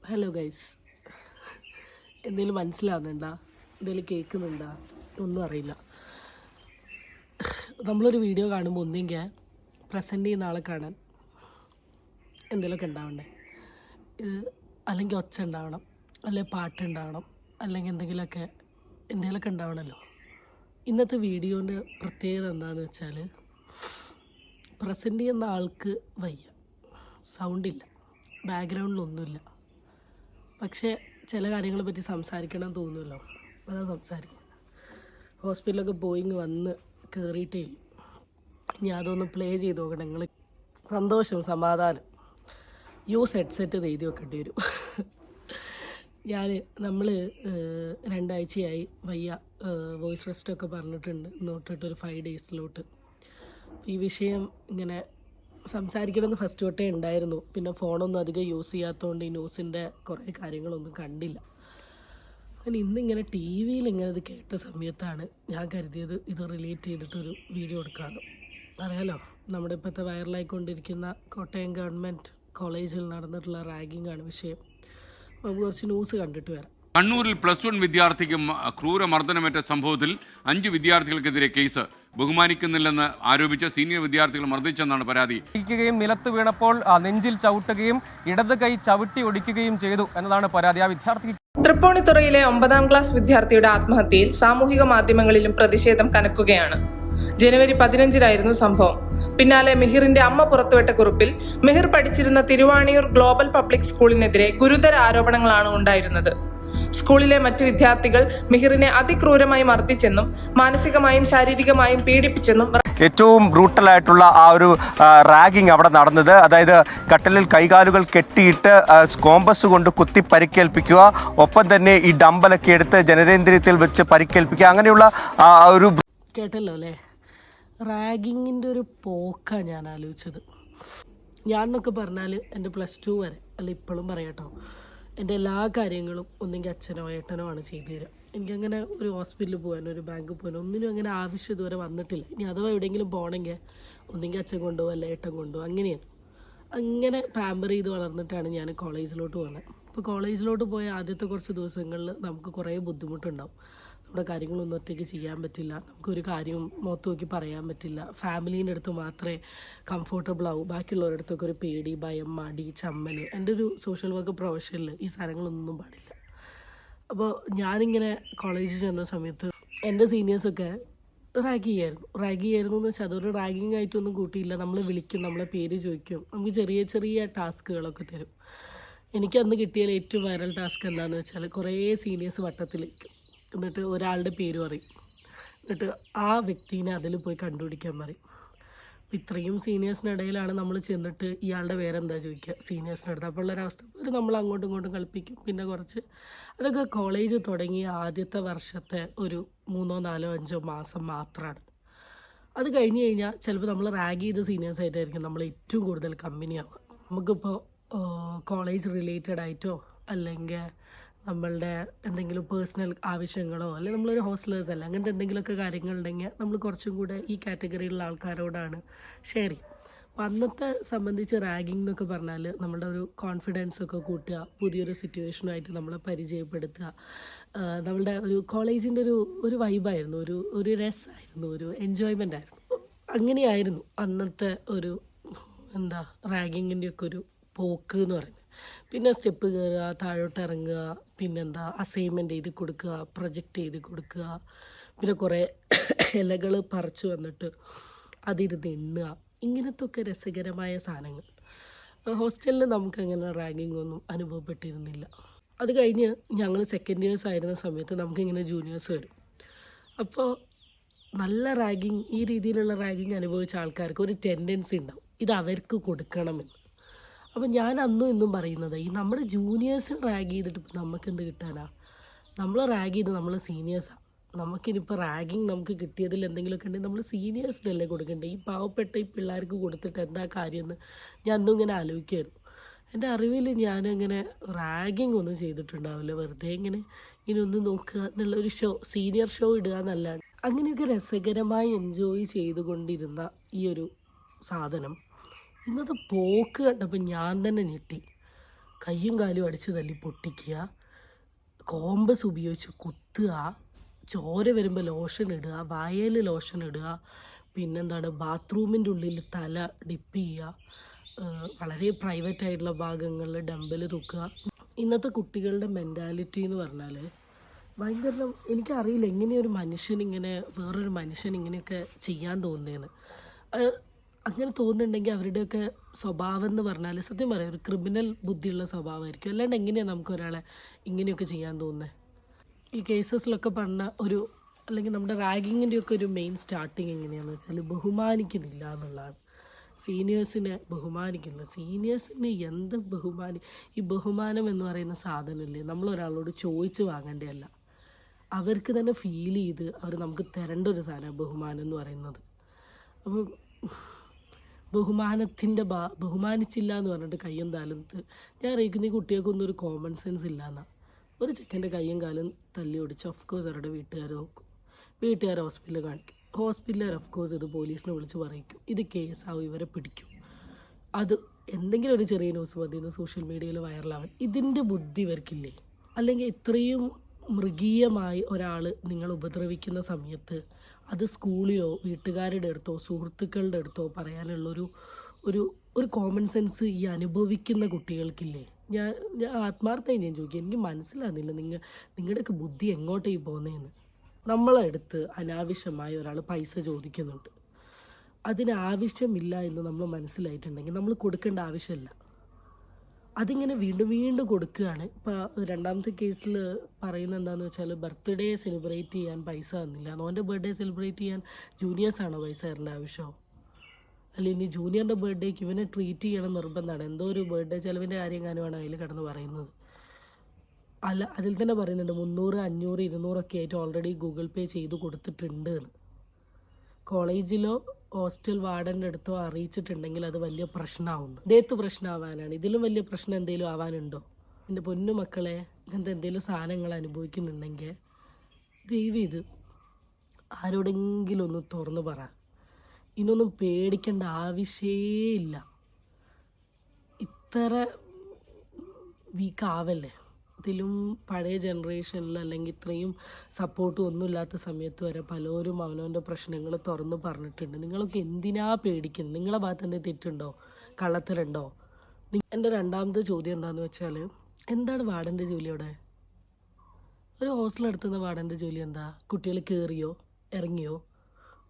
Hello guys, എന്തെങ്കിലും മനസ്സിലാവുന്നുണ്ടോ? എന്തെങ്കിലും കേൾക്കുന്നുണ്ടോ? ഒന്നും അറിയില്ല. നമ്മളൊരു വീഡിയോ കാണുമ്പോൾ ഒന്നെങ്കിൽ പ്രസൻറ്റ് ചെയ്യുന്ന ആളെ കാണാൻ എന്തെങ്കിലുമൊക്കെ ഉണ്ടാവണ്ടേ, അല്ലെങ്കിൽ ഒച്ച ഉണ്ടാവണം, അല്ലെങ്കിൽ പാട്ടുണ്ടാവണം, അല്ലെങ്കിൽ എന്തെങ്കിലുമൊക്കെ ഉണ്ടാവണമല്ലോ. ഇന്നത്തെ വീഡിയോൻ്റെ പ്രത്യേകത എന്താണെന്ന് വെച്ചാൽ, പ്രസൻറ്റ് ചെയ്യുന്ന ആൾക്ക് വയ്യ, സൗണ്ടില്ല, ബാക്ക്ഗ്രൗണ്ടിലൊന്നുമില്ല. പക്ഷേ ചില കാര്യങ്ങളെ പറ്റി സംസാരിക്കണം എന്ന് തോന്നുമല്ലോ, അതാണ് സംസാരിക്കുന്നത്. ഹോസ്പിറ്റലൊക്കെ പോയി വന്ന് കയറിയിട്ടേ ഞാൻ അതൊന്ന് പ്ലേ ചെയ്ത് നോക്കണം. നിങ്ങൾ സന്തോഷം, സമാധാനം, യൂസ് ഹെഡ്സെറ്റ് എഴുതി വെക്കേണ്ടി വരും. നമ്മൾ 2 ആഴ്ചയായി വയ്യ, വോയിസ് റെസ്റ്റൊക്കെ പറഞ്ഞിട്ടുണ്ട്, നോട്ടിട്ടൊരു 5 ഡേയ്സിലോട്ട്. ഈ വിഷയം ഇങ്ങനെ സംസാരിക്കണമെന്ന് ഫസ്റ്റ് തൊട്ടേ ഉണ്ടായിരുന്നു. പിന്നെ ഫോണൊന്നും അധികം യൂസ് ചെയ്യാത്തതുകൊണ്ട് ഈ ന്യൂസിൻ്റെ കുറേ കാര്യങ്ങളൊന്നും കണ്ടില്ല. അങ്ങനെ ഇന്നിങ്ങനെ ടി വിയിൽ ഇങ്ങനെ ഇത് കേട്ട സമയത്താണ് ഞാൻ കരുതിയത് ഇത് റിലേറ്റ് ചെയ്തിട്ടൊരു വീഡിയോ എടുക്കാമല്ലോ. അറിയാലോ, നമ്മുടെ ഇപ്പോഴത്തെ വൈറലായിക്കൊണ്ടിരിക്കുന്ന കോട്ടയം ഗവൺമെൻറ് കോളേജിൽ നടന്നിട്ടുള്ള റാഗിംഗ് ആണ് വിഷയം. നമുക്ക് കുറച്ച് ന്യൂസ് കണ്ടിട്ട് വരാം. കണ്ണൂരിൽ +1 വിദ്യാർത്ഥിക്ക് ക്രൂരമർദ്ദനമേറ്റ സംഭവത്തിൽ 5 വിദ്യാർത്ഥികൾക്കെതിരെ കേസ്. ബഹുമാനിക്കുന്നില്ലെന്ന് ആരോപിച്ച് സീനിയർ വിദ്യാർത്ഥികൾ മർദ്ദിച്ചെന്നാണ് പരാതി. നിലത്ത് വീണപ്പോൾ നെഞ്ചിൽ ചവിട്ടുകയും ഇടത് കൈ ചവിട്ടി ഒടിക്കുകയും ചെയ്തു എന്നതാണ് പരാതി. ആ വിദ്യാർത്ഥി തൃപ്പൂണിത്തുറയിലെ 9ാം ക്ലാസ് വിദ്യാർത്ഥിയുടെ ആത്മഹത്യയിൽ സാമൂഹിക മാധ്യമങ്ങളിലും പ്രതിഷേധം കനക്കുകയാണ്. ജനുവരി 15-നായിരുന്നു സംഭവം. പിന്നാലെ മെഹിറിന്റെ അമ്മ പുറത്തുവിട്ട കുറിപ്പിൽ മെഹിർ പഠിച്ചിരുന്ന തിരുവാണിയൂർ ഗ്ലോബൽ പബ്ലിക് സ്കൂളിനെതിരെ ഗുരുതര ആരോപണങ്ങളാണ് ഉണ്ടായിരുന്നത്. സ്കൂളിലെ മറ്റു വിദ്യാർത്ഥികൾ മെഹിറിനെ അതിക്രൂരമായി മർദ്ദിച്ചെന്നും മാനസികമായും ശാരീരികമായും പീഡിപ്പിച്ചെന്നും ഏറ്റവും ബ്രൂട്ടലായിട്ടുള്ള ആ ഒരു റാഗിങ് അവിടെ നടന്നത്. അതായത് കട്ടിലിൽ കൈകാലുകൾ കെട്ടിയിട്ട് കോമ്പസ് കൊണ്ട് കുത്തി പരിക്കേൽപ്പിക്കുക, ഒപ്പം തന്നെ ഈ ഡമ്പലൊക്കെ എടുത്ത് ജനനേന്ദ്രിയത്തിൽ വെച്ച് പരിക്കേൽപ്പിക്കുക, അങ്ങനെയുള്ള ഒരു കേട്ടല്ലോ അല്ലേ. റാഗിങ്ങിൻ്റെ ഒരു പോക്കാണ് ഞാൻ ആലോചിച്ചത്. ഞാനെന്നൊക്കെ പറഞ്ഞാൽ എൻ്റെ +2 വരെ, അല്ല ഇപ്പോഴും പറയാട്ടോ, എൻ്റെ എല്ലാ കാര്യങ്ങളും ഒന്നെങ്കിൽ അച്ഛനോ ഏട്ടനോ ആണ് ചെയ്തു തരിക. എനിക്കങ്ങനെ ഒരു ഹോസ്പിറ്റലിൽ പോകാനോ ഒരു ബാങ്കിൽ പോകാനോ ഒന്നിനും അങ്ങനെ ആവശ്യം ഇതുവരെ വന്നിട്ടില്ല. ഇനി അഥവാ എവിടെയെങ്കിലും പോകണമെങ്കിൽ ഒന്നെങ്കിൽ അച്ഛൻ കൊണ്ടുപോകും, അല്ല ഏട്ടൻ കൊണ്ടുപോകും. അങ്ങനെയാണ്. അങ്ങനെ പാമ്പർ ചെയ്ത് വളർന്നിട്ടാണ് ഞാൻ കോളേജിലോട്ട് പോകുന്നത്. അപ്പോൾ കോളേജിലോട്ട് പോയ ആദ്യത്തെ കുറച്ച് ദിവസങ്ങളിൽ നമുക്ക് കുറേ ബുദ്ധിമുട്ടുണ്ടാവും. നമ്മുടെ കാര്യങ്ങളൊന്നും ഒറ്റയ്ക്ക് ചെയ്യാൻ പറ്റില്ല, നമുക്കൊരു കാര്യവും മുഖത്ത് നോക്കി പറയാൻ പറ്റില്ല. ഫാമിലീൻ്റെ അടുത്ത് മാത്രമേ കംഫർട്ടബിൾ ആവൂ, ബാക്കിയുള്ളവരുടെ അടുത്തൊക്കെ ഒരു പേടി, ഭയം, മടി, ചമ്മൽ. എൻ്റെ ഒരു സോഷ്യൽ വർക്ക് പ്രൊഫഷനിൽ ഈ സാധനങ്ങളൊന്നും പാടില്ല. അപ്പോൾ ഞാനിങ്ങനെ കോളേജിൽ ചെന്ന സമയത്ത് എൻ്റെ സീനിയേഴ്സൊക്കെ റാഗ് ചെയ്യായിരുന്നു എന്ന് വെച്ചാൽ അതൊരു റാഗിങ് ആയിട്ടൊന്നും കൂട്ടിയില്ല. നമ്മൾ വിളിക്കും, നമ്മളെ പേര് ചോദിക്കും, നമുക്ക് ചെറിയ ചെറിയ ടാസ്കുകളൊക്കെ തരും. എനിക്കന്ന് കിട്ടിയ ഏറ്റവും വൈറൽ ടാസ്ക് എന്താണെന്ന് വെച്ചാൽ, കുറേ സീനിയേഴ്സ് വട്ടത്തിലിരിക്കും, എന്നിട്ട് ഒരാളുടെ പേര് പറയും, എന്നിട്ട് ആ വ്യക്തിനെ അതിൽ പോയി കണ്ടുപിടിക്കാൻ പറയും. അപ്പം ഇത്രയും സീനിയേഴ്സിനിടയിലാണ് നമ്മൾ ചെന്നിട്ട് ഇയാളുടെ പേരെന്താ ചോദിക്കുക സീനിയേഴ്സിനടുത്ത്. അപ്പോൾ ഉള്ളൊരവസ്ഥ ഒരു നമ്മൾ അങ്ങോട്ടും ഇങ്ങോട്ടും കളിപ്പിക്കും. പിന്നെ കുറച്ച് അതൊക്കെ കോളേജ് തുടങ്ങിയ ആദ്യത്തെ വർഷത്തെ ഒരു 3, 4, 5 മാസം മാത്രമാണ്. അത് കഴിഞ്ഞ് കഴിഞ്ഞാൽ ചിലപ്പോൾ നമ്മൾ റാഗ് ചെയ്ത സീനിയേഴ്സായിട്ടായിരിക്കും നമ്മൾ ഏറ്റവും കൂടുതൽ കമ്പനിയാവുക. നമുക്കിപ്പോൾ കോളേജ് റിലേറ്റഡ് ആയിട്ടോ അല്ലെങ്കിൽ നമ്മളുടെ എന്തെങ്കിലും പേഴ്സണൽ ആവശ്യങ്ങളോ അല്ലെങ്കിൽ നമ്മളൊരു ഹോസ്റ്റലേഴ്സ് അല്ല അങ്ങനത്തെ എന്തെങ്കിലുമൊക്കെ കാര്യങ്ങളുണ്ടെങ്കിൽ നമ്മൾ കുറച്ചും കൂടെ ഈ കാറ്റഗറിയിലുള്ള ആൾക്കാരോടാണ് ഷെയർ ചെയ്യും. അപ്പോൾ അന്നത്തെ സംബന്ധിച്ച് റാഗിങ് എന്നൊക്കെ പറഞ്ഞാൽ നമ്മളുടെ ഒരു കോൺഫിഡൻസ് ഒക്കെ കൂട്ടുക, പുതിയൊരു സിറ്റുവേഷനുമായിട്ട് നമ്മളെ പരിചയപ്പെടുത്തുക, നമ്മളുടെ ഒരു കോളേജിൻ്റെ ഒരു വൈബായിരുന്നു, ഒരു രസമായിരുന്നു, ഒരു എൻജോയ്മെൻ്റ് ആയിരുന്നു. അങ്ങനെയായിരുന്നു അന്നത്തെ ഒരു റാഗിങ്ങിൻ്റെയൊക്കെ ഒരു പോക്ക് എന്ന് പറയുന്നത്. പിന്നെ സ്റ്റെപ്പ് കയറുക, താഴോട്ട് ഇറങ്ങുക, പിന്നെന്താ അസൈൻമെൻറ്റ് എഴുതി കൊടുക്കുക, പ്രൊജക്റ്റ് എഴുതി കൊടുക്കുക, പിന്നെ കുറേ ഇലകൾ പറിച്ചു വന്നിട്ട് അതിരുന്ന് എണ്ണുക, ഇങ്ങനത്തെ ഒക്കെ രസകരമായ സാധനങ്ങൾ. ഹോസ്റ്റലിൽ നമുക്കങ്ങനെ റാഗിങ് ഒന്നും അനുഭവപ്പെട്ടിരുന്നില്ല. അത് കഴിഞ്ഞ് ഞങ്ങൾ സെക്കൻഡ് ഇയേഴ്സ് ആയിരുന്ന സമയത്ത് നമുക്കിങ്ങനെ ജൂനിയേഴ്സ് വരും. അപ്പോൾ നല്ല റാഗിങ്, ഈ രീതിയിലുള്ള റാഗിങ് അനുഭവിച്ച ആൾക്കാർക്ക് ഒരു ടെൻഡൻസി ഉണ്ടാവും ഇത് അവർക്ക് കൊടുക്കണമെന്ന്. അപ്പോൾ ഞാൻ അന്നും ഇന്നും പറയുന്നത്, ഈ നമ്മുടെ ജൂനിയേഴ്സിന് റാഗ് ചെയ്തിട്ട് ഇപ്പോൾ നമുക്കെന്ത് കിട്ടാനാ? നമ്മൾ റാഗ് ചെയ്ത് നമ്മൾ സീനിയേഴ്സാണ്. നമുക്കിനിപ്പോൾ റാഗിങ് നമുക്ക് കിട്ടിയതിൽ എന്തെങ്കിലുമൊക്കെ ഉണ്ടെങ്കിൽ നമ്മൾ സീനിയേഴ്സിനല്ലേ കൊടുക്കണ്ടേ? ഈ പാവപ്പെട്ട ഈ പിള്ളേർക്ക് കൊടുത്തിട്ട് എന്താ കാര്യമെന്ന് ഞാൻ അന്നും ഇങ്ങനെ ആലോചിക്കുമായിരുന്നു. എൻ്റെ അറിവിൽ ഞാനങ്ങനെ റാഗിങ് ഒന്നും ചെയ്തിട്ടുണ്ടാവില്ല. വെറുതെ ഇങ്ങനെ ഒന്ന് നോക്കുക എന്നുള്ളൊരു സീനിയർ ഷോ ഇടുക എന്നല്ലാണ്ട് അങ്ങനെയൊക്കെ രസകരമായി എൻജോയ് ചെയ്തുകൊണ്ടിരുന്ന ഈ ഒരു സാധനം ഇന്നത്തെ പോക്ക് കണ്ടപ്പോൾ ഞാൻ തന്നെ ഞെട്ടി. കയ്യും കാലും അടിച്ച് തല്ലി പൊട്ടിക്കുക, കോമ്പസ് ഉപയോഗിച്ച് കുത്തുക, ചോര വരുമ്പോൾ ലോഷൻ ഇടുക, വായയിൽ ലോഷൻ ഇടുക, പിന്നെന്താണ് ബാത്റൂമിൻ്റെ ഉള്ളിൽ തല ഡിപ്പ് ചെയ്യുക, വളരെ പ്രൈവറ്റ് ആയിട്ടുള്ള ഭാഗങ്ങളിൽ ഡമ്പൽ തൂക്കുക. ഇന്നത്തെ കുട്ടികളുടെ മെൻറ്റാലിറ്റി എന്ന് പറഞ്ഞാൽ ഭയങ്കര, എനിക്കറിയില്ല എങ്ങനെയൊരു മനുഷ്യനിങ്ങനെ വേറൊരു മനുഷ്യൻ ഇങ്ങനെയൊക്കെ ചെയ്യാൻ തോന്നുന്നതെന്ന്. അങ്ങനെ തോന്നുന്നുണ്ടെങ്കിൽ അവരുടെയൊക്കെ സ്വഭാവം എന്ന് പറഞ്ഞാൽ സത്യം പറയാം ഒരു ക്രിമിനൽ ബുദ്ധിയുള്ള സ്വഭാവമായിരിക്കും. അല്ലാണ്ട് എങ്ങനെയാണ് നമുക്ക് ഒരാളെ ഇങ്ങനെയൊക്കെ ചെയ്യാൻ തോന്നുന്നത്? ഈ കേസസിലൊക്കെ പറഞ്ഞ ഒരു, അല്ലെങ്കിൽ നമ്മുടെ റാഗിങ്ങിൻ്റെയൊക്കെ ഒരു മെയിൻ സ്റ്റാർട്ടിങ് എങ്ങനെയാണെന്ന് വെച്ചാൽ ബഹുമാനിക്കുന്നില്ല എന്നുള്ളതാണ്. സീനിയേഴ്സിനെ ബഹുമാനിക്കുന്നില്ല. സീനിയേഴ്സിന് എന്ത് ഈ ബഹുമാനം എന്ന് പറയുന്ന സാധനമില്ലേ, നമ്മളൊരാളോട് ചോദിച്ച് വാങ്ങേണ്ടതല്ല, അവർക്ക് തന്നെ ഫീൽ ചെയ്ത് അവർ നമുക്ക് തരേണ്ട ഒരു സാധനമാണ് ബഹുമാനം എന്ന് പറയുന്നത്. അപ്പം ബഹുമാനിച്ചില്ല എന്ന് പറഞ്ഞിട്ട് കയ്യും താലത്ത് ഞാൻ അറിയിക്കുന്ന ഈ കുട്ടികൾക്കൊന്നും ഒരു കോമൺ സെൻസ് ഇല്ല എന്നാണ്. ഒരു ചെക്കൻ്റെ കയ്യും കാലും തല്ലി ഓടിച്ച് ഓഫ്കോഴ്സ് അവരുടെ വീട്ടുകാർ നോക്കും, വീട്ടുകാർ ഹോസ്പിറ്റലിൽ കാണിക്കും, ഹോസ്പിറ്റലുകാർ ഓഫ്കോഴ്സ് ഇത് പോലീസിനെ വിളിച്ച് പറയിക്കും, ഇത് കേസാവും, ഇവരെ പിടിക്കും. അത് എന്തെങ്കിലും ഒരു ചെറിയ ന്യൂസ് മതി ഇന്ന് സോഷ്യൽ മീഡിയയിൽ വൈറലാവാൻ. ഇതിൻ്റെ ബുദ്ധി ഇവർക്കില്ലേ? അല്ലെങ്കിൽ ഇത്രയും മൃഗീയമായി ഒരാൾ നിങ്ങൾ ഉപദ്രവിക്കുന്ന സമയത്ത് അത് സ്കൂളിലോ വീട്ടുകാരുടെ അടുത്തോ സുഹൃത്തുക്കളുടെ അടുത്തോ പറയാനുള്ളൊരു ഒരു കോമൺ സെൻസ് ഈ അനുഭവിക്കുന്ന കുട്ടികൾക്കില്ലേ? ഞാൻ ആത്മാർത്ഥമായി ഞാൻ ചോദിക്കുക, എനിക്ക് മനസ്സിലാകുന്നില്ല നിങ്ങളുടെയൊക്കെ ബുദ്ധി എങ്ങോട്ടേ പോകുന്നതെന്ന്. നമ്മളെടുത്ത് അനാവശ്യമായി ഒരാൾ പൈസ ചോദിക്കുന്നുണ്ട്, അതിന് ആവശ്യമില്ല എന്ന് നമ്മൾ മനസ്സിലായിട്ടുണ്ടെങ്കിൽ നമ്മൾ കൊടുക്കേണ്ട ആവശ്യമില്ല. അതിങ്ങനെ വീണ്ടും വീണ്ടും കൊടുക്കുകയാണ്. ഇപ്പോൾ രണ്ടാമത്തെ കേസിൽ പറയുന്നത് എന്താണെന്ന് വെച്ചാൽ ബർത്ത്ഡേ സെലിബ്രേറ്റ് ചെയ്യാൻ പൈസ തന്നില്ല. അവൻ്റെ ബർത്ത്ഡേ സെലിബ്രേറ്റ് ചെയ്യാൻ ജൂനിയേഴ്സാണോ പൈസ തരേണ്ട ആവശ്യമോ? അല്ലെങ്കിൽ ഇനി ജൂനിയറിൻ്റെ ബർത്ത്ഡേക്ക് ഇവനെ ട്രീറ്റ് ചെയ്യണം നിർബന്ധമാണ്. എന്തോ ഒരു ബർത്ത്ഡേ ചിലവിൻ്റെ കാര്യം കാണുവാണ് അതിൽ കിടന്ന് പറയുന്നത്. അല്ല, അതിൽ തന്നെ പറയുന്നുണ്ട് 300, 500, 200 ആയിട്ട് ഓൾറെഡി ഗൂഗിൾ പേ ചെയ്ത് കൊടുത്തിട്ടുണ്ട് എന്ന്. കോളേജിലോ ഹോസ്റ്റൽ വാർഡൻ്റെ അടുത്തോ അറിയിച്ചിട്ടുണ്ടെങ്കിൽ അത് വലിയ പ്രശ്നമാവുന്നു. ഇതേത്ത് പ്രശ്നമാവാനാണ്. ഇതിലും വലിയ പ്രശ്നം എന്തെങ്കിലും ആവാനുണ്ടോ? എൻ്റെ പൊന്നു മക്കളെ, ഇങ്ങനത്തെ എന്തെങ്കിലും സാധനങ്ങൾ അനുഭവിക്കുന്നുണ്ടെങ്കിൽ ദയവ് ഇത് ആരോടെങ്കിലും ഒന്ന് തുറന്നു പറ. ഇനൊന്നും പേടിക്കേണ്ട ആവശ്യമേ ഇല്ല. ഇത്ര വീക്കാവല്ലേ. ഇതിലും പഴയ ജനറേഷനിൽ അല്ലെങ്കിൽ ഇത്രയും സപ്പോർട്ടും ഒന്നുമില്ലാത്ത സമയത്ത് വരെ പലരും അവനവൻ്റെ പ്രശ്നങ്ങൾ തുറന്ന് പറഞ്ഞിട്ടുണ്ട്. നിങ്ങളൊക്കെ എന്തിനാ പേടിക്കുന്നത്? നിങ്ങളെ ഭാഗത്ത് എന്തെങ്കിലും തെറ്റുണ്ടോ, കള്ളത്തരണ്ടോ? എൻ്റെ രണ്ടാമത്തെ ചോദ്യം എന്താണെന്ന് വെച്ചാൽ, എന്താണ് വാർഡൻ്റെ ജോലി അവിടെ? ഒരു ഹോസ്റ്റൽ നടത്തുന്ന വാർഡൻ്റെ ജോലി എന്താ? കുട്ടികൾ കയറിയോ ഇറങ്ങിയോ,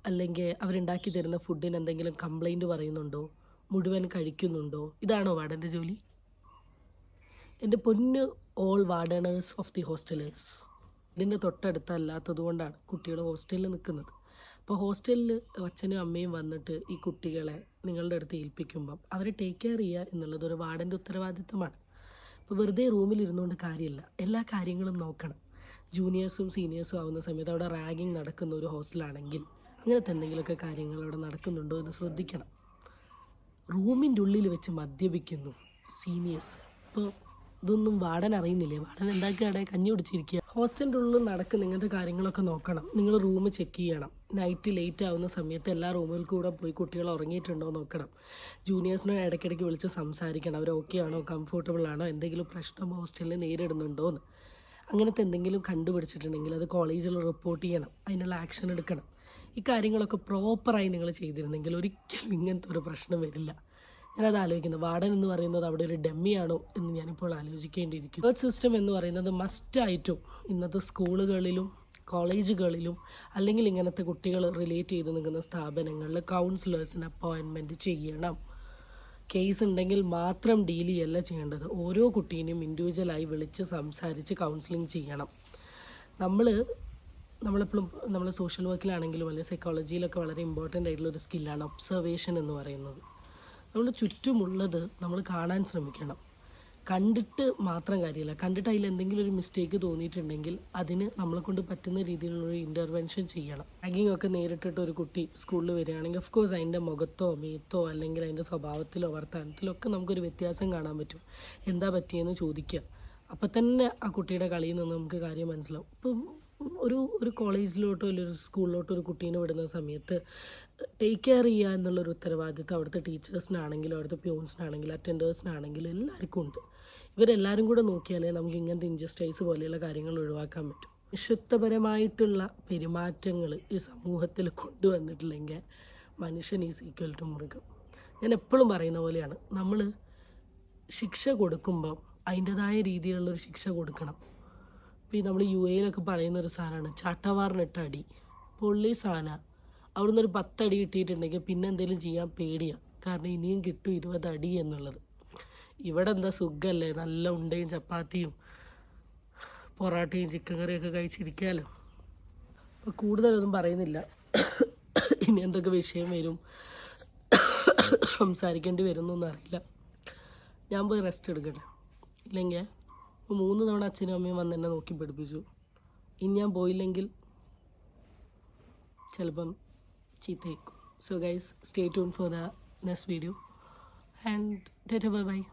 അല്ലെങ്കിൽ അവരുണ്ടാക്കി തരുന്ന ഫുഡിന് എന്തെങ്കിലും കംപ്ലൈൻറ്റ് പറയുന്നുണ്ടോ, മുഴുവൻ കഴിക്കുന്നുണ്ടോ? ഇതാണോ വാർഡൻ്റെ ജോലി? എൻ്റെ പൊന്ന് ഓൾ വാർഡനേഴ്സ് ഓഫ് ദി ഹോസ്റ്റലേഴ്സ്, ഇതിൻ്റെ തൊട്ടടുത്തല്ലാത്തത് കൊണ്ടാണ് കുട്ടികൾ ഹോസ്റ്റലിൽ നിൽക്കുന്നത്. അപ്പോൾ ഹോസ്റ്റലിൽ അച്ഛനും അമ്മയും വന്നിട്ട് ഈ കുട്ടികളെ നിങ്ങളുടെ അടുത്ത് ഏൽപ്പിക്കുമ്പം അവരെ ടേക്ക് കെയർ ചെയ്യുക എന്നുള്ളത് ഒരു വാർഡൻ്റെ ഉത്തരവാദിത്തമാണ്. അപ്പോൾ വെറുതെ റൂമിൽ ഇരുന്നുകൊണ്ട് കാര്യമില്ല, എല്ലാ കാര്യങ്ങളും നോക്കണം. ജൂനിയേഴ്സും സീനിയേഴ്സും ആവുന്ന സമയത്ത് അവിടെ റാഗിങ് നടക്കുന്ന ഒരു ഹോസ്റ്റലാണെങ്കിൽ അങ്ങനത്തെ എന്തെങ്കിലുമൊക്കെ കാര്യങ്ങൾ അവിടെ നടക്കുന്നുണ്ടോ എന്ന് ശ്രദ്ധിക്കണം. റൂമിൻ്റെ ഉള്ളിൽ വെച്ച് മദ്യപിക്കുന്നു സീനിയേഴ്സ്. ഇപ്പോൾ ഇതൊന്നും വാർഡൻ അറിയുന്നില്ലേ? വാർഡൻ എന്താക്കിയാടെ കഞ്ഞി കുടിച്ചിരിക്കുക. ഹോസ്റ്റലിൻ്റെ ഉള്ളിൽ നടക്കുന്ന ഇങ്ങനത്തെ കാര്യങ്ങളൊക്കെ നോക്കണം. നിങ്ങൾ റൂം ചെക്ക് ചെയ്യണം. നൈറ്റ് ലേറ്റ് ആവുന്ന സമയത്ത് എല്ലാ റൂമുകളിൽ കൂടെ പോയി കുട്ടികൾ ഉറങ്ങിയിട്ടുണ്ടോ നോക്കണം. ജൂനിയേഴ്സിനെ ഇടയ്ക്കിടയ്ക്ക് വിളിച്ച് സംസാരിക്കണം. അവർ ഓക്കെ ആണോ, കംഫർട്ടബിൾ ആണോ, എന്തെങ്കിലും പ്രശ്നം ഹോസ്റ്റലിൽ നേരിടുന്നുണ്ടോ എന്ന്. അങ്ങനത്തെ എന്തെങ്കിലും കണ്ടുപിടിച്ചിട്ടുണ്ടെങ്കിൽ അത് കോളേജിൽ റിപ്പോർട്ട് ചെയ്യണം, അതിനുള്ള ആക്ഷൻ എടുക്കണം. ഈ കാര്യങ്ങളൊക്കെ പ്രോപ്പറായി നിങ്ങൾ ചെയ്തിരുന്നെങ്കിൽ ഒരിക്കലും ഇങ്ങനത്തെ ഒരു പ്രശ്നം വരില്ല. ഞാനത് ആലോചിക്കുന്നത്. വാർഡൻ എന്ന് പറയുന്നത് അവിടെ ഒരു ഡെമ്മിയാണോ എന്ന് ഞാനിപ്പോൾ ആലോചിക്കേണ്ടിയിരിക്കും. ബർത്ത് സിസ്റ്റം എന്ന് പറയുന്നത് മസ്റ്റായിട്ടും ഇന്നത്തെ സ്കൂളുകളിലും കോളേജുകളിലും അല്ലെങ്കിൽ ഇങ്ങനത്തെ കുട്ടികൾ റിലേറ്റ് ചെയ്ത് നിൽക്കുന്ന സ്ഥാപനങ്ങളിൽ കൗൺസിലേഴ്സിന് അപ്പോയിൻമെൻറ്റ് ചെയ്യണം. കേസ് ഉണ്ടെങ്കിൽ മാത്രം ഡീൽ ചെയ്യല്ല ചെയ്യേണ്ടത്. ഓരോ കുട്ടീനെയും ഇൻഡിവിജ്വലായി വിളിച്ച് സംസാരിച്ച് കൗൺസിലിംഗ് ചെയ്യണം. നമ്മളെപ്പോഴും നമ്മൾ സോഷ്യൽ വർക്കിലാണെങ്കിലും അല്ലെങ്കിൽ സൈക്കോളജിയിലൊക്കെ വളരെ ഇമ്പോർട്ടൻ്റ് ആയിട്ടുള്ളൊരു സ്കില്ലാണ് ഒബ്സർവേഷൻ എന്ന് പറയുന്നത്. നമ്മുടെ ചുറ്റുമുള്ളത് നമ്മൾ കാണാൻ ശ്രമിക്കണം. കണ്ടിട്ട് മാത്രം കാര്യമില്ല. കണ്ടിട്ട് അതിൽ എന്തെങ്കിലും ഒരു മിസ്റ്റേക്ക് തോന്നിയിട്ടുണ്ടെങ്കിൽ അതിന് നമ്മളെ കൊണ്ട് പറ്റുന്ന രീതിയിലുള്ളൊരു ഇൻ്റർവെൻഷൻ ചെയ്യണം. റാഗിങ് ഒക്കെ നേരിട്ടിട്ട് ഒരു കുട്ടി സ്കൂളിൽ വരികയാണെങ്കിൽ ഓഫ്കോഴ്സ് അതിൻ്റെ മുഖത്തോ മീത്തോ അല്ലെങ്കിൽ അതിൻ്റെ സ്വഭാവത്തിലോ വർത്തമാനത്തിലോ ഒക്കെ നമുക്കൊരു വ്യത്യാസം കാണാൻ പറ്റും. എന്താ പറ്റിയെന്ന് ചോദിക്കുക. അപ്പം തന്നെ ആ കുട്ടിയുടെ കളിയിൽ നിന്ന് നമുക്ക് കാര്യം മനസ്സിലാവും. ഇപ്പം ഒരു കോളേജിലോട്ടോ അല്ലെങ്കിൽ ഒരു സ്കൂളിലോട്ടോ ഒരു കുട്ടീനെ വിടുന്ന സമയത്ത് ടേക്ക് കെയർ ചെയ്യുക എന്നുള്ളൊരു ഉത്തരവാദിത്വം അവിടുത്തെ ടീച്ചേഴ്സിനാണെങ്കിലും അവിടുത്തെ പ്യൂൺസിനാണെങ്കിലും അറ്റൻഡേഴ്സിനാണെങ്കിലും എല്ലാവർക്കും ഉണ്ട്. ഇവരെല്ലാവരും കൂടെ നോക്കിയാലേ നമുക്ക് ഇങ്ങനത്തെ ഇൻജസ്റ്റിസ് പോലെയുള്ള കാര്യങ്ങൾ ഒഴിവാക്കാൻ പറ്റും. നിശബ്ദപരമായിട്ടുള്ള പെരുമാറ്റങ്ങൾ ഈ സമൂഹത്തിൽ കൊണ്ടുവന്നിട്ടില്ലെങ്കിൽ മനുഷ്യൻ ഈസ് ഈക്വൽ ടു മൃഗം. ഞാൻ എപ്പോഴും പറയുന്ന പോലെയാണ്, നമ്മൾ ശിക്ഷ കൊടുക്കുമ്പം അതിൻ്റെതായ രീതിയിലുള്ളൊരു ശിക്ഷ കൊടുക്കണം. ഇപ്പോൾ ഈ നമ്മൾ UAE പറയുന്നൊരു സാധനമാണ് ചാട്ടവാറിനിട്ട അടി. പൊള്ളി സാധനം. അവിടുന്ന് ഒരു 10 അടി കിട്ടിയിട്ടുണ്ടെങ്കിൽ പിന്നെ എന്തെങ്കിലും ചെയ്യാൻ പേടിയാണ്, കാരണം ഇനിയും കിട്ടും 20 അടി എന്നുള്ളത്. ഇവിടെ എന്താ സുഖമല്ലേ, നല്ല ഉണ്ടയും ചപ്പാത്തിയും പൊറാട്ടയും ചിക്കൻ കറിയൊക്കെ കഴിച്ചിരിക്കാമല്ലോ. അപ്പോൾ കൂടുതലൊന്നും പറയുന്നില്ല. ഇനി എന്തൊക്കെ വിഷയം വരും, സംസാരിക്കേണ്ടി വരുന്നൊന്നും അറിയില്ല. ഞാൻ പോയി റെസ്റ്റ് എടുക്കട്ടെ. ഇല്ലെങ്കിൽ 3 തവണ അച്ഛനും അമ്മയും വന്ന് എന്നെ നോക്കി പഠിപ്പിച്ചു. ഇനി ഞാൻ പോയില്ലെങ്കിൽ ചിലപ്പം ചീത്തയേക്കും. So guys, stay tuned for the next video and bye bye.